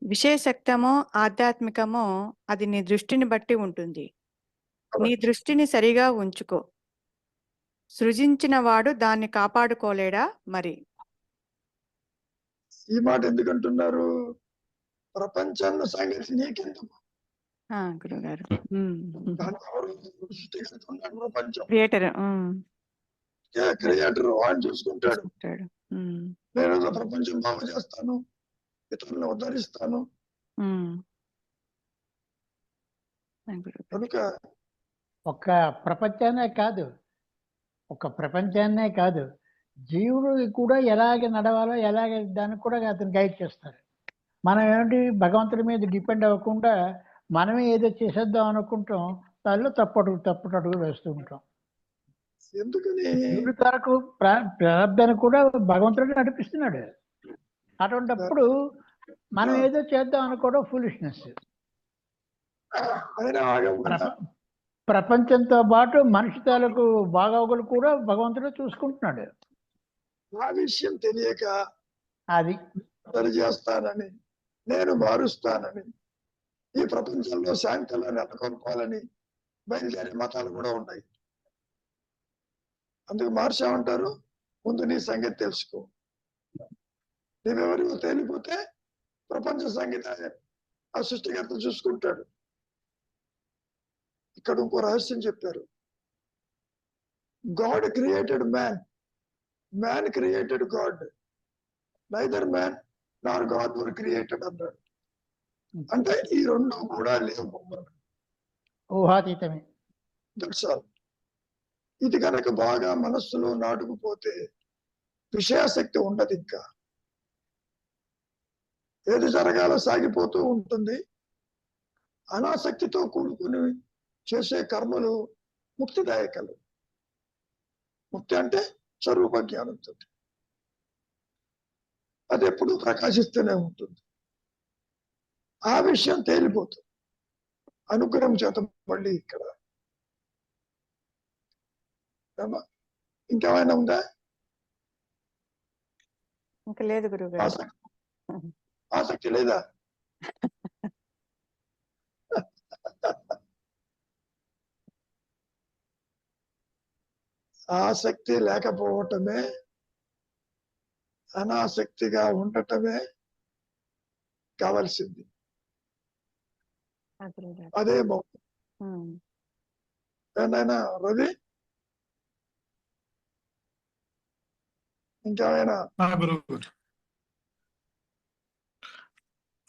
విషయశక్తమో ఆధ్యాత్మికమో అది నీ దృష్టిని బట్టి ఉంటుంది. నీ దృష్టిని సరిగా ఉంచుకో, సృజించిన వాడు దాన్ని కాపాడుకోలేడా మరి. ఈ మాట ఎందుకంటున్నారు? ప్రపంచాన్ని సంగతి నీకెందుకు? గురుగారు. దాన్ని ఎవరు సృష్టిస్తున్నాడు? ప్రపంచం క్రియేటర్ క్రియేటర్ వాడు చూసుకుంటాడు. చూసుకుంటాడు. నేను ప్రపంచం బాగు చేస్తాను, ఇతరులను ఉద్ధరిస్తాను. కనుక ఒక్క ప్రపంచాన్నే కాదు, జీవుడు కూడా ఎలాగ నడవాలో ఎలాగ దానికి కూడా అతను గైడ్ చేస్తారు. మనం ఏమిటి భగవంతుడి మీద డిపెండ్ అవ్వకుండా మనమే ఏదో చేసేద్దాం అనుకుంటాం, దానిలో తప్పటడుగు వేస్తూ ఉంటాం. ఎందుకని జీవుడి తరకు ప్రారంభాన్ని కూడా భగవంతుడే నడిపిస్తున్నాడు. అటువంటిప్పుడు మనం ఏదో చేద్దాం అనుకోవడం ఫూలిష్నెస్. ప్రపంచంతో పాటు మనిషి తాలూకు బాగోగులు కూడా భగవంతుడే చూసుకుంటున్నాడు. ఆ విషయం తెలియక అది సరి చేస్తానని, నేను మారుస్తానని, ఈ ప్రపంచంలో శాంతిలో నెలకొల్పాలని బయలుదేరే మతాలు కూడా ఉన్నాయి. అందుకు మార్చామంటారు, ముందు నీ సంగతి తెలుసుకో. నీవెవరిలో తేలిపోతే ప్రపంచ సంగతి ఆ సృష్టికర్త చూసుకుంటాడు. ఇక్కడ ఇంకో రహస్యం చెప్పారు. God created man, man created God, neither man Nar God were created అన్నాడు. అంటే ఈ రెండు కూడా లేవు, ఊహాతీతమే. That's all. ఇది కనుక బాగా మనస్సులో నాటుకుపోతే విషయాసక్తి ఉండదు. ఇంకా ఏది జరగాలో సాగిపోతూ ఉంటుంది. అనాసక్తితో కూడుకుని చేసే కర్మలు ముక్తిదాయకలు. ముక్తి అంటే స్వరూప జ్ఞానంతో, అది ఎప్పుడూ ప్రకాశిస్తూనే ఉంటుంది. ఆ విషయం తేలిపోతుంది అనుగ్రహం చేత. మళ్ళీ ఇక్కడ ఇంకేమైనా ఉందా? ఇంకా లేదు గురుగారు. ఆసక్తి లేదా? ఆసక్తి లేకపోవటమే, అనాసక్తిగా ఉండటమే కావలసింది. అదే ఏమైనా రవి ఇంకేమైనా?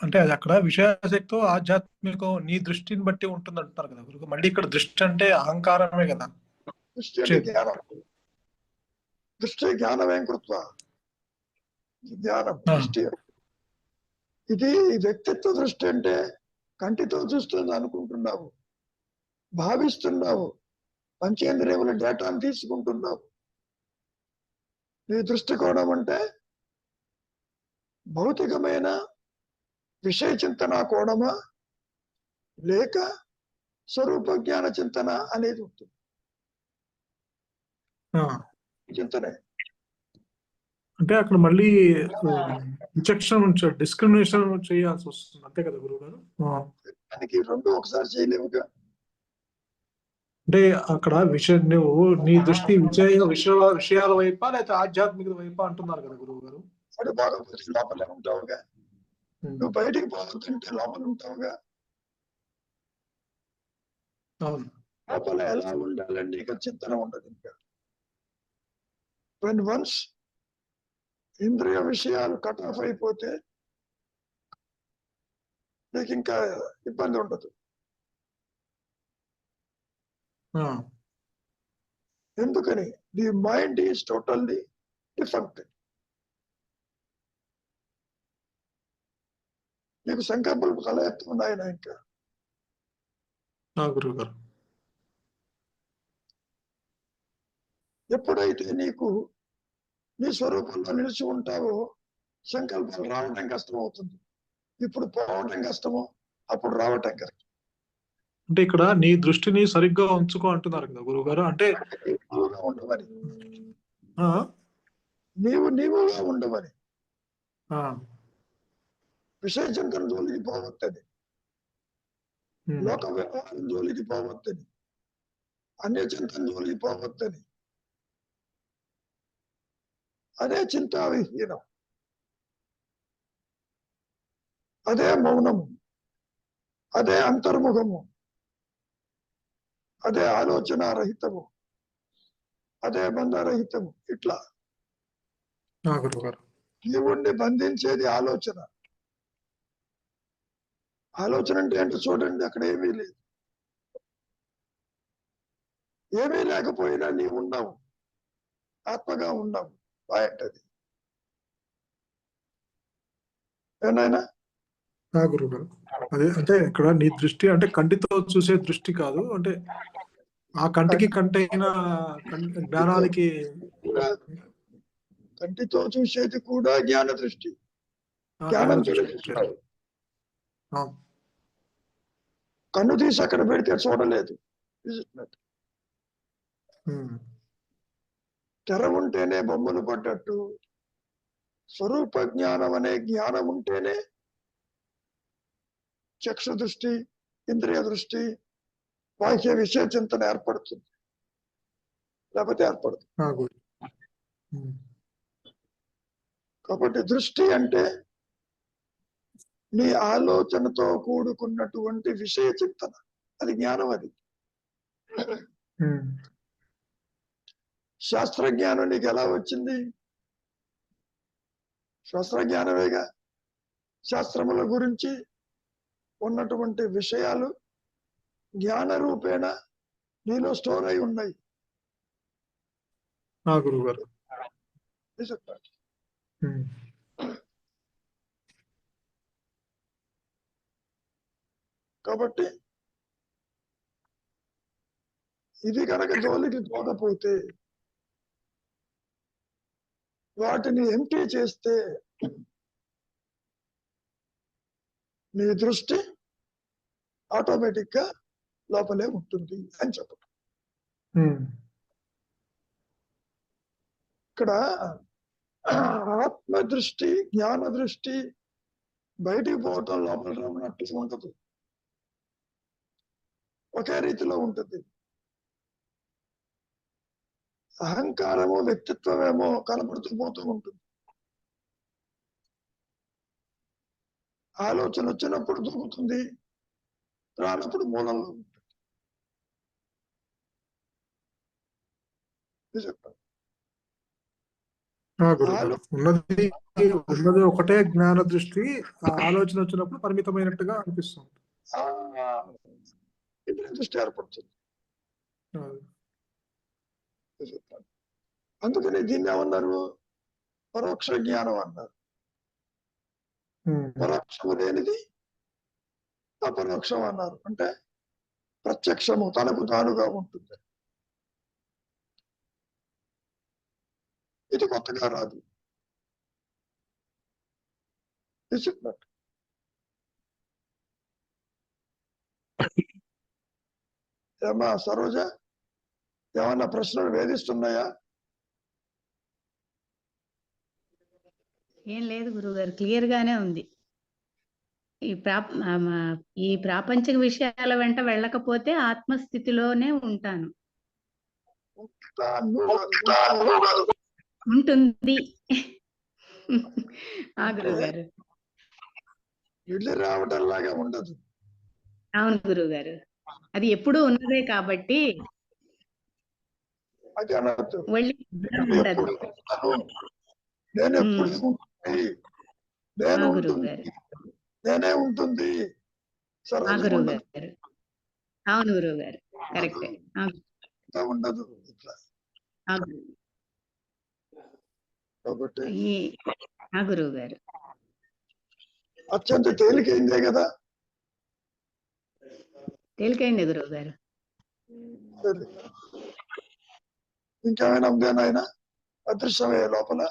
అంటే అది అక్కడ విషయాసక్తో ఆధ్యాత్మికం నీ దృష్టిని బట్టి ఉంటుంది అంటున్నారు కదా గురువు. మళ్ళీ ఇక్కడ దృష్టి అంటే అహంకారమే కదా. దృష్టి అంటే జ్ఞానం. దృష్టి జ్ఞానమేం కృత్వ జ్ఞానం దృష్టి. ఇది వ్యక్తిత్వ దృష్టి అంటే కంటితో చూస్తుంది అనుకుంటున్నావు, భావిస్తున్నావు, పంచేంద్రియముల డేటాను తీసుకుంటున్నావు. నీ దృష్టికోణం అంటే భౌతికమైన విషయ చింతన కోణమా, లేక స్వరూప జ్ఞాన చింతన అనేది ఉంటుంది. చింతనే అంటే అక్కడ మళ్ళీ విచక్షణ డిస్క్రిమినేషన్ చేయాల్సి వస్తుంది, అంతే కదా గురువు గారు? దానికి రెండు ఒకసారి చేయలేవుగా. అంటే అక్కడ నువ్వు నీ దృష్టి విషయాల వైపా లేకపోతే ఆధ్యాత్మిక వైపా అంటున్నారు కదా గురువు గారు. వాడు బాగా లోపలే ఉంటావుగా, నువ్వు బయటికి పోతుంటే లోపల ఉంటావుగా. అవును, లోపల ఎలా ఉండాలండి ఇక చింతన ఉండదు. ఇంకా when once ఇంద్రియ విషయాలు కట్ ఆఫ్ అయిపోతే నీకు ఇంకా ఇబ్బంది ఉండదు. ఎందుకని? The mind is totally different. నీకు సంకల్పాలు చాలా ఎత్తు ఉన్నాయన. ఇంకా ఎప్పుడైతే నీకు నీ స్వరూపంలో నిలిచి ఉంటావో సంకల్పాలు రావటం కష్టం అవుతుంది. ఇప్పుడు పోవటం కష్టము, అప్పుడు రావటం కష్టం. అంటే ఇక్కడ నీ దృష్టిని సరిగ్గా ఉంచుకో అంటున్నారు కదా గురువు గారు. అంటే నీవుగా ఉండవని, ఆ, నీవుగా ఉండవని, ఆ, విషయ చింతన జోలికి పోవద్దని, ఉమ్, లోక వ్యవహారం జోలికి పోవద్దని, అన్య చింతన జోలికి పోవద్దని. అదే చింతావిహీనం, అదే మౌనము, అదే అంతర్ముఖము, అదే ఆలోచన రహితము, అదే బంధరహితము. ఇట్లా ఆ, గురువు గారు. జీవుణ్ణి బంధించేది ఆలోచన. ఆలోచన అంటే ఏంటో చూడండి, అక్కడ ఏమీ లేదు. ఏమీ లేకపోయినా నీ ఉన్నావు, ఆత్మగా ఉన్నావు. బాగుంటది ఏనాయనా. ఆ, గురువు గారు. అదే అంటే ఇక్కడ నీ దృష్టి అంటే కంటితో చూసే దృష్టి కాదు, అంటే ఆ కంటికి కంటైన జ్ఞానానికి. కంటితో చూసేది కూడా జ్ఞాన దృష్టి. ఆ, జ్ఞానం జ్ఞాన దృష్టి. చూపిస్తున్నాడు. ఆ, కన్ను తీసి అక్కడ పెడితే చూడలేదు. ఉమ్, తెర ఉంటేనే బొమ్మలు పడ్డట్టు, స్వరూప జ్ఞానం అనే జ్ఞానం ఉంటేనే చక్షు దృష్టి, ఇంద్రియ దృష్టి, బాహ్య విషయ చింతన ఏర్పడుతుంది, లేకపోతే ఏర్పడుతుంది. ఆ, గురు. ఉమ్, కాబట్టి దృష్టి అంటే నీ ఆలోచనతో కూడుకున్నటువంటి విషయ చింతన, అది జ్ఞానం. అది ఉమ్, శాస్త్రజ్ఞానం నీకు ఎలా వచ్చింది? శాస్త్రజ్ఞానమేగా. శాస్త్రముల గురించి ఉన్నటువంటి విషయాలు జ్ఞాన రూపేణ నీలో స్టోర్ అయి ఉన్నాయి. ఆ, గురువు గారు. ఇది చెప్పండి. ఉమ్, కాబట్టి ఇది కనుక జోలికి పోకపోతే, వాటిని ఎంటీ చేస్తే నీ దృష్టి ఆటోమేటిక్ గా లోపలే ఉంటుంది అని చెప్పడం. ఉమ్, ఇక్కడ ఆత్మ దృష్టి, జ్ఞాన దృష్టి బయటికి పోవటం, లోపల రావనట్టు ఉండదు, ఒకే రీతిలో ఉంటుంది. అహంకారము, వ్యక్తిత్వమేమో కనబడుతూ పోతూ ఉంటుంది. ఆలోచన వచ్చినప్పుడు దొరుకుతుంది, రానప్పుడు మూలంలో ఉంటుంది. ఇది చెప్పండి. ఆ, గురువు గారు. ఉన్నది ఒకటే జ్ఞాన దృష్టి. ఆ ఆలోచన వచ్చినప్పుడు పరిమితమైనట్టుగా అనిపిస్తుంది. ఇంద్రియ దృష్టి ఏర్పడుతుంది. ఆ, ఇది చెప్పండి. అందుకని దీన్ని ఏమన్నారు? పరోక్ష జ్ఞానం అన్నారు. ఉమ్, పరోక్షము లేనిది అపరోక్షం అన్నారు. అంటే ప్రత్యక్షము తనకు తానుగా ఉంటుంది. ఇది కొత్తగా రాదు. ఇది చెప్పినట్టు. ఏమా సరోజ, ఏమన్నా ప్రశ్నలు వేధిస్తున్నాయా? ఏం లేదు గురువుగారు, క్లియర్ గానే ఉంది. ఈ ప్రాపంచిక విషయాల వెంట వెళ్ళకపోతే ఆత్మస్థితిలోనే ఉంటాను. ఉంటుంది. ఆ గురువుగారు. వెళ్ళి రావటం లాగా ఉండదు. అవును గురువుగారు, అది ఎప్పుడూ ఉన్నదే కాబట్టి అది అనొద్దు. వెళ్ళి ఉండదు. నేను ఎప్పుడు ఉంటుంది, నేను ఆ ఉంటుంది, గురువుగారు. నేనే ఉంటుంది. ఆ సరోజ ఉండదు, గురువుగారు. అవును గురువుగారు, కరెక్టే. ఉండదు. ఇట్లా కాబట్టి ఆ గురువుగారు. అత్యంత తేలికైందే కదా. తేలికైంది గురువుగారు. ఇంకేమైనా ఉందే నాయన? అదృశ్యమయ్యే లోపల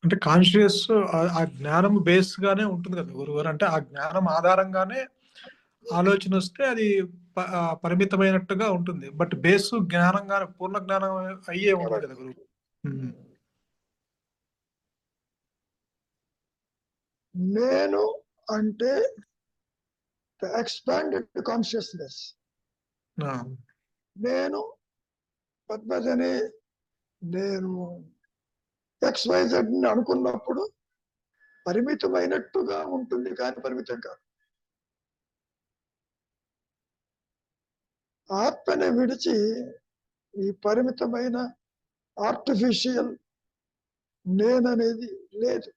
అంటే కాన్షియస్ ఆ జ్ఞానం బేస్ గానే ఉంటుంది కదా గురుగారు. అంటే ఆ జ్ఞానం ఆధారంగానే ఆలోచన వస్తే అది పరిమితమైనట్టుగా ఉంటుంది. బట్ బేస్ జ్ఞానంగానే పూర్ణ జ్ఞానం అయ్యే ఉంటుంది కదా గురువు. నేను అంటే ఎక్స్పాండెడ్ కాన్షియస్నెస్. నేను పద్మజని నేను XYZ ని అనుకున్నప్పుడు పరిమితమైనట్టుగా ఉంటుంది కానీ పరిమితం కాదు. ఆత్మని విడిచి ఈ పరిమితమైన ఆర్టిఫిషియల్ నేననేది లేదు.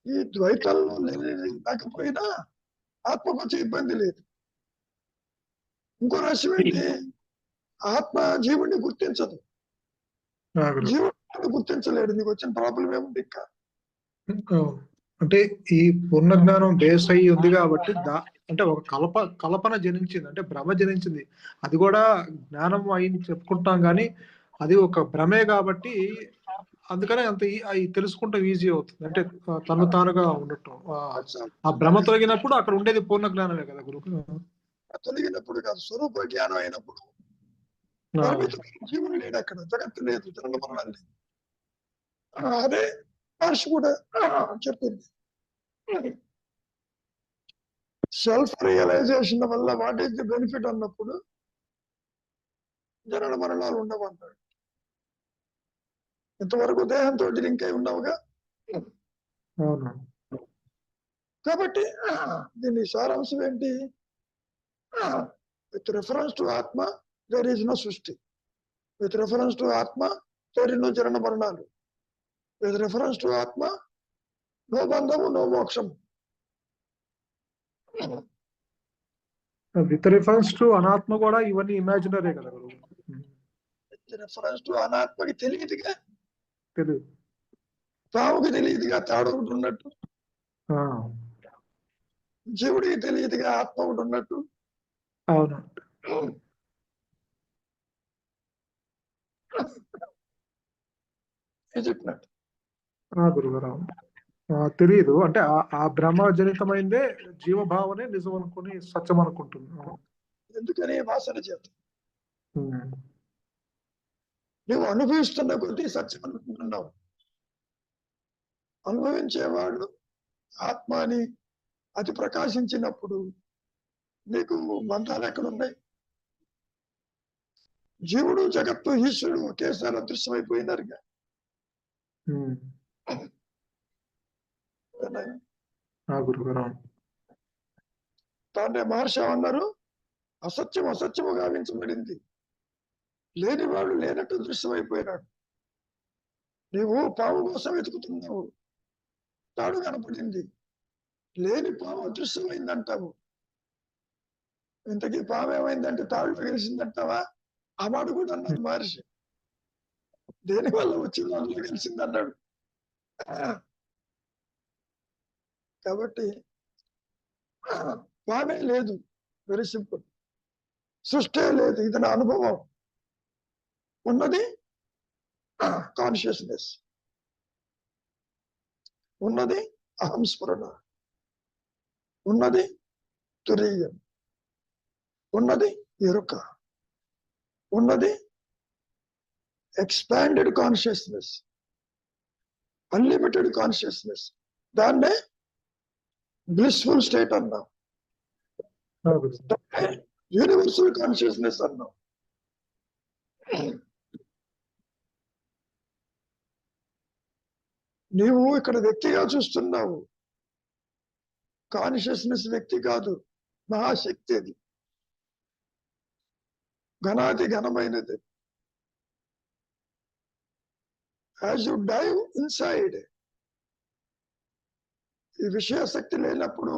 ఈ ద్వైతంలో లేకపోయినా ఆత్మకు వచ్చే ఇబ్బంది లేదు. ఇంకో రహస్యం ఏంటి? ఆత్మ జీవుడిని గుర్తించదు, జీవుడు గుర్తించలేడు. నీకు వచ్చిన ప్రాబ్లం ఏముంది ఇంకా? అంటే ఈ పూర్ణ జ్ఞానం బేస్ అయ్యి ఉంది కాబట్టి అంటే ఒక కల్పన జనించింది, అంటే భ్రమ జనించింది. అది కూడా జ్ఞానం అయింది చెప్పుకుంటాం కానీ అది ఒక భ్రమే కాబట్టి అందుకనే అంత తెలుసుకుంటాం ఈజీ అవుతుంది. అంటే తను తానుగా ఉండటం, ఆ భ్రమ తొలగినప్పుడు అక్కడ ఉండేది పూర్ణ జ్ఞానమే కదా గురువు. తొలగినప్పుడు కాదు, స్వరూప జ్ఞానం అయినప్పుడు జీవుడు లేడు, అక్కడ జగత్తు లేదు, జనన మరణాలు లేదు. అదే మనిషి కూడా చెప్పింది. సెల్ఫ్ రియలైజేషన్ వల్ల వాట్ ఈస్ ది బెనిఫిట్ అన్నప్పుడు జనన మరణాలు ఉండవంటాడు. ఇంతవరకు దేహంతో లింక్ అయి ఉన్నావుగా. కాబట్టి దీని సారాంశం ఏంటి? విత్ రెఫరెన్స్ టు ఆత్మ దేర్ ఈజ్ నో సృష్టి. విత్ రెఫరెన్స్ టు ఆత్మ దేర్ ఈజ్ నో జనన మరణాలు. విత్ రెఫరెన్స్ టు ఆత్మ నో బంధము, నో మోక్షము. విత్ రిఫరెన్స్ టు అనాత్మ కూడా ఇవన్నీ ఇమాజినరీ కదా గురువు. విత్ రెఫరెన్స్ టు అనాత్మకి తెలియదుగా, తెలియదు. పావుకి తెలియదుగా తాడు ఒకటి ఉన్నట్టు, జీవుడికి తెలియదుగా ఆత్మ ఒకటి ఉన్నట్టు. అవును. చెప్పినట్టు గురుగారు తెలియదు. అంటే ఆ భ్రమ జనితమైందే జీవభావనే నిజం అనుకుని సత్యం అనుకుంటుంది. ఎందుకని? వాసన చేత. నువ్వు అనుభవిస్తున్న కొద్దీ సత్యం అనుకుంటున్నావు. అనుభవించేవాడు ఆత్మ అని అతి ప్రకాశించినప్పుడు నీకు బంధాలు ఎక్కడున్నాయి? జీవుడు, జగత్తు, ఈశ్వరుడు ఒకేసారి అదృశ్యమైపోయినారుగా. తాండే మహర్షి అన్నారు, అసత్యం అసత్యము గావించబడింది, లేనివాడు లేనట్టు దృశ్యమైపోయినాడు. నీవు పాము కోసం వెతుకుతున్నావు, తాడు కనపడింది, లేని పాము అదృశ్యమైందంటావు. ఇంతకీ పాము ఏమైందంటే తాడు గెలిచిందంటావా? ఆ మాట కూడా అన్నది మహర్షి. దేనివల్ల వచ్చిందో అందులో గెలిచిందన్నాడు. కాబట్టి పామే లేదు, వెరీ సింపుల్. సృష్టి లేదు, ఇది నా అనుభవం. ఉన్నది కాన్షియస్నెస్, ఉన్నది అహంస్ఫురణ, ఉన్నది తురీయం, ఉన్నది ఎరుక, ఉన్నది ఎక్స్పాండెడ్ కాన్షియస్నెస్, అన్లిమిటెడ్ కాన్షియస్నెస్. దాన్నే బ్లిస్ఫుల్ స్టేట్ అన్నాం, యూనివర్సల్ కాన్షియస్నెస్ అన్నాం. నీవు ఇక్కడ వ్యక్తిగా చూస్తున్నావు, కాన్షియస్నెస్ వ్యక్తి కాదు, మహాశక్తి. అది ఘనాతి ఘనమైనది. యాజ్ యు డైవ్ ఇన్సైడ్, ఈ విషయాసక్తి లేనప్పుడు